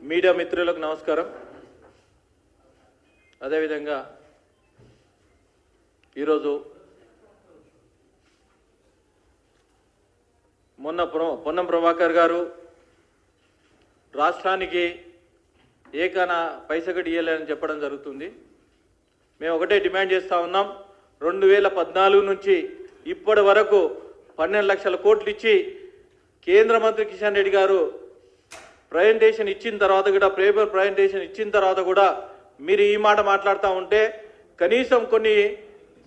Media మిత్రులకు నమస్కారం. అదేవిధంగా ఈరోజు పొన్నం ప్రభాకర్ గారు రాష్ట్రానికి ఏకనా పైసగటి ఇయ్యలేని చెప్పడం జరుగుతుంది. మేము ఒకటే డిమాండ్ చేస్తూ ఉన్నాం. 2014 నుంచి ఇప్పటి వరకు 12 లక్షల కోట్లు ఇచ్చి కేంద్ర మంత్రి కిషన్ రెడ్డి గారు ప్రజెంటేషన్ ఇచ్చిన తర్వాత కూడా పేపర్ ప్రజెంటేషన్ ఇచ్చిన తర్వాత కూడా మీరు ఈ మాట మాట్లాడుతూ ఉంటే కనీసం కొన్ని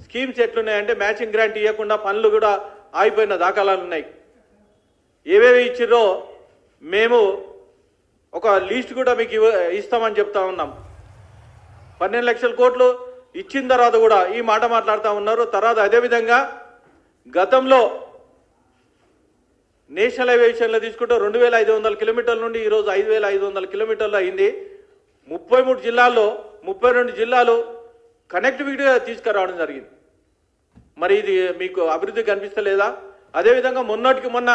స్కీమ్స్ ఎట్లున్నాయంటే మ్యాచింగ్ గ్రాంట్ ఇవ్వకుండా పనులు కూడా ఆగిపోయిన దాఖలాలు ఉన్నాయి. ఏవేవి ఇచ్చిరో మేము ఒక లిస్ట్ కూడా మీకు ఇస్తామని చెప్తా ఉన్నాం. 12 లక్షల కోట్లు ఇచ్చిన తర్వాత కూడా ఈ మాట మాట్లాడుతూ ఉన్నారు. తర్వాత అదేవిధంగా గతంలో నేషనల్ హైవే విషయంలో తీసుకుంటే 2500 కిలోమీటర్ల నుండి ఈరోజు 5500 కిలోమీటర్లు అయింది. 33 జిల్లాల్లో 32 జిల్లాలు కనెక్టివిటీగా తీసుకురావడం జరిగింది. మరి ఇది మీకు అభివృద్ధి కనిపిస్తలేదా? అదేవిధంగా మొన్నటికి మొన్న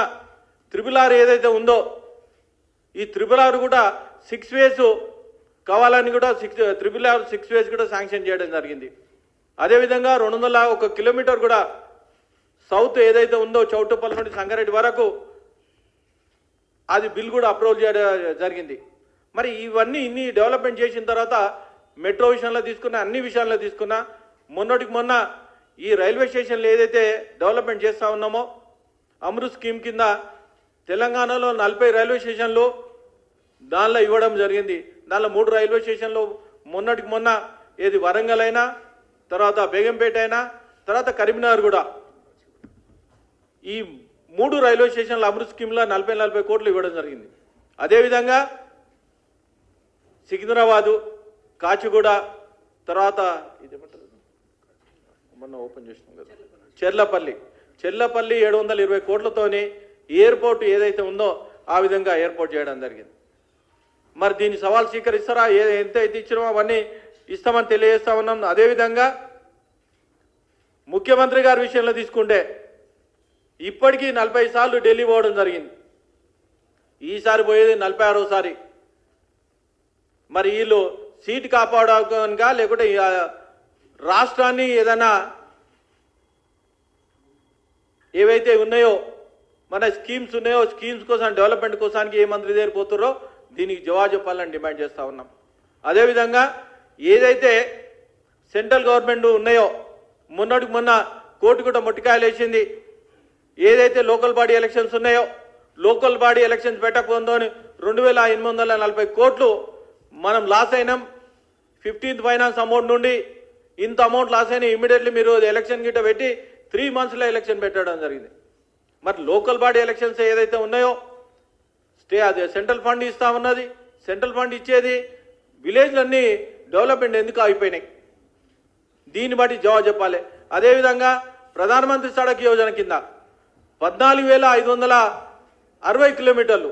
RRR ఏదైతే ఉందో ఈ RRR కూడా 6 వేస్ కావాలని కూడా RRR 6 వేస్ కూడా శాంక్షన్ చేయడం జరిగింది. అదేవిధంగా 201 కిలోమీటర్ కూడా సౌత్ ఏదైతే ఉందో చౌటుప్పల్ నుండి సంగారెడ్డి వరకు అది బిల్ కూడా అప్రూవల్ చేయడం జరిగింది. మరి ఇవన్నీ ఇన్ని డెవలప్మెంట్ చేసిన తర్వాత మెట్రో విషయంలో తీసుకున్నా అన్ని విషయాల్లో తీసుకున్నా మొన్నటికి మొన్న ఈ రైల్వే స్టేషన్లు ఏదైతే డెవలప్మెంట్ చేస్తూ ఉన్నామో అమృత్ స్కీమ్ కింద తెలంగాణలో 40 రైల్వే స్టేషన్లు దానిలో ఇవ్వడం జరిగింది. దానిలో 3 రైల్వే స్టేషన్లు మొన్నటికి మొన్న ఏది వరంగల్ అయినా తర్వాత బేగంపేట అయినా తర్వాత కరీంనగర్ కూడా ఈ 3 రైల్వే స్టేషన్ల అమృత్ స్కీమ్లో 40 కోట్లు ఇవ్వడం జరిగింది. అదేవిధంగా సికింద్రాబాదు కాచిగూడ తర్వాత ఇదేమంటారు మొన్న ఓపెన్ చేసినాం కదా చెర్లపల్లి 720 కోట్లతోని ఎయిర్పోర్ట్ ఏదైతే ఉందో ఆ విధంగా ఎయిర్పోర్ట్ చేయడం జరిగింది. మరి దీన్ని సవాల్ స్వీకరిస్తారా? ఎంత అయితే ఇచ్చినామో అవన్నీ ఇస్తామని తెలియజేస్తా ఉన్నాం. అదేవిధంగా ముఖ్యమంత్రి గారి విషయంలో తీసుకుంటే ఇప్పటికీ 40 సార్లు ఢిల్లీ పోవడం జరిగింది. ఈసారి పోయేది 46సారి. మరి వీళ్ళు సీట్ కాపాడక లేకుంటే రాష్ట్రాన్ని ఏదైనా ఏవైతే ఉన్నాయో మన స్కీమ్స్ ఉన్నాయో స్కీమ్స్ కోసం డెవలప్మెంట్ కోసానికి ఏ మంత్రి దగ్గర పోతారో దీనికి జవాబు చెప్పాలని డిమాండ్ చేస్తూ ఉన్నాం. అదేవిధంగా ఏదైతే సెంట్రల్ గవర్నమెంట్ ఉన్నాయో మొన్నటికి మొన్న కోర్టు కూడా మొట్టికాయలు వేసింది. ఏదైతే లోకల్ బాడీ ఎలక్షన్స్ ఉన్నాయో లోకల్ బాడీ ఎలక్షన్స్ పెట్టకపోందో 2840 కోట్లు మనం లాస్ అయినాం. 15th ఫైనాన్స్ అమౌంట్ నుండి ఇంత అమౌంట్ లాస్ అయినా ఇమీడియట్లీ మీరు ఎలక్షన్ గిట్ట పెట్టి 3 monthsలో ఎలక్షన్ పెట్టడం జరిగింది. మరి లోకల్ బాడీ ఎలక్షన్స్ ఏదైతే ఉన్నాయో అదే సెంట్రల్ ఫండ్ ఇస్తా ఉన్నది. సెంట్రల్ ఫండ్ ఇచ్చేది విలేజ్లన్నీ డెవలప్మెంట్ ఎందుకు అయిపోయినాయి? దీన్ని బట్టి జవాబు చెప్పాలి. అదేవిధంగా ప్రధానమంత్రి సడక్ యోజన కింద 14,560 కిలోమీటర్లు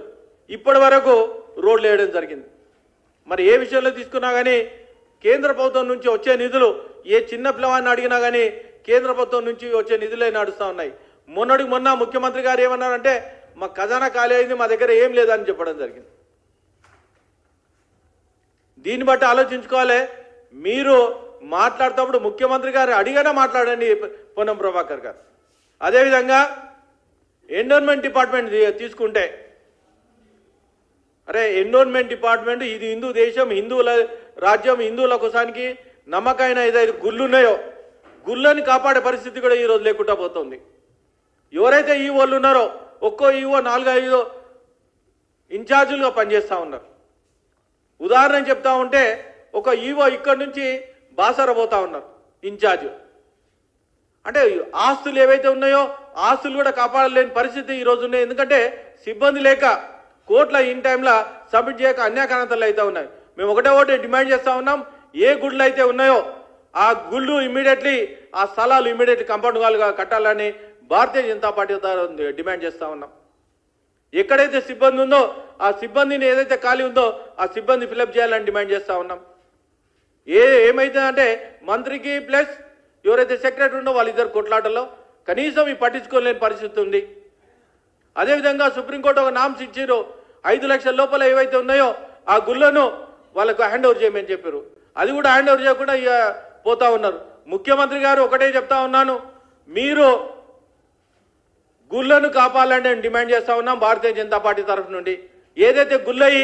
ఇప్పటి వరకు రోడ్లు వేయడం జరిగింది. మరి ఏ విషయంలో తీసుకున్నా కానీ కేంద్ర ప్రభుత్వం నుంచి వచ్చే నిధులు ఏ చిన్న పిల్లవాడిని అడిగినా కానీ కేంద్ర ప్రభుత్వం నుంచి వచ్చే నిధులే నడుస్తూ ఉన్నాయి. మొన్నటికి మొన్న ముఖ్యమంత్రి గారు ఏమన్నారంటే మా ఖజానా ఖాళీ అయింది, మా దగ్గర ఏం లేదని చెప్పడం జరిగింది. దీన్ని బట్టి ఆలోచించుకోవాలి. మీరు మాట్లాడుతప్పుడు ముఖ్యమంత్రి గారు అడిగానే మాట్లాడండి పొన్నం ప్రభాకర్ గారు. అదేవిధంగా ఎన్విరాన్మెంట్ డిపార్ట్మెంట్ తీసుకుంటే అరే ఎన్విరాన్మెంట్ డిపార్ట్మెంట్ ఇది హిందూ దేశం, హిందువుల రాజ్యం, హిందువుల కోసానికి నమ్మకమైన ఏదైతే గుళ్ళు ఉన్నాయో గుళ్ళని కాపాడే పరిస్థితి కూడా ఈరోజు లేకుండా పోతుంది. ఎవరైతే ఈవోళ్ళు ఉన్నారో ఒక్కో ఈవో 4-5 ఇన్ఛార్జీలుగా పనిచేస్తూ ఉన్నారు. ఉదాహరణ చెప్తా ఉంటే ఒక ఈవో ఇక్కడి నుంచి బాసర పోతా ఉన్నారు ఇన్ఛార్జ్. అంటే ఆస్తులు ఏవైతే ఉన్నాయో ఆస్తులు కూడా కాపాడలేని పరిస్థితి ఈరోజు ఉన్నాయి. ఎందుకంటే సిబ్బంది లేక కోట్ల ఇన్ టైంలో సబ్మిట్ చేయక అన్యాకారణతలు అయితే ఉన్నాయి. మేము ఒకటే డిమాండ్ చేస్తూ ఉన్నాం. ఏ గుళ్ళు అయితే ఉన్నాయో ఆ గుళ్ళు ఇమ్మీడియట్లీ ఆ స్థలాలు ఇమ్మీడియట్లీ కంపౌండ్ వాల్గా కట్టాలని భారతీయ జనతా పార్టీ డిమాండ్ చేస్తూ ఉన్నాం. ఎక్కడైతే సిబ్బంది ఉందో ఆ సిబ్బందిని ఏదైతే ఖాళీ ఉందో ఆ సిబ్బంది ఫిలప్ చేయాలని డిమాండ్ చేస్తూ ఉన్నాం. ఏమైతుందంటే మంత్రికి ప్లస్ ఎవరైతే సెక్రటరీ ఉందో వాళ్ళిద్దరు కొట్లాటల్లో కనీసం ఈ పట్టించుకోలేని పరిస్థితి ఉంది. అదేవిధంగా సుప్రీంకోర్టు ఒక నామ్స్ ఇచ్చారు 5 లక్షల లోపల ఏవైతే ఉన్నాయో ఆ గుళ్ళను వాళ్ళకు హ్యాండ్ ఓవర్ చేయమని చెప్పారు. అది కూడా హ్యాండ్ ఓవర్ చేయకుండా ఇక పోతా ఉన్నారు. ముఖ్యమంత్రి గారు ఒకటే చెప్తా ఉన్నాను, మీరు గుళ్ళను కాపాడాలని నేను డిమాండ్ చేస్తా ఉన్నాం భారతీయ జనతా పార్టీ తరఫు నుండి. ఏదైతే గుళ్ళయి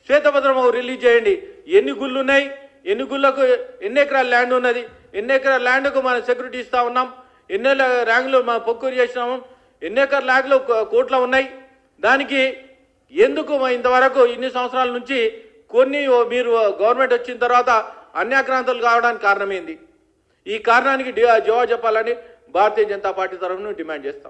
శ్వేతపత్రం రిలీజ్ చేయండి. ఎన్ని గుళ్ళు ఉన్నాయి, ఎన్ని గుళ్ళకు ఎన్ని ఎకరాల ల్యాండ్ ఉన్నది, ఎన్ని ఎకరాల ల్యాండ్కు మనం సెక్యూరిటీ ఇస్తా ఉన్నాం, ఎన్ని ర్యాంకులు మనం పొక్కురు చేసినాము, ఎన్ని ఎకరాల ల్యాండ్లు కోట్లు ఉన్నాయి. దానికి ఎందుకు ఇంతవరకు ఇన్ని సంవత్సరాల నుంచి కొన్ని మీరు గవర్నమెంట్ వచ్చిన తర్వాత అన్యాక్రాంతాలు కావడానికి కారణమైంది. ఈ కారణానికి జవాబు చెప్పాలని భారతీయ జనతా పార్టీ తరఫున డిమాండ్ చేస్తాం.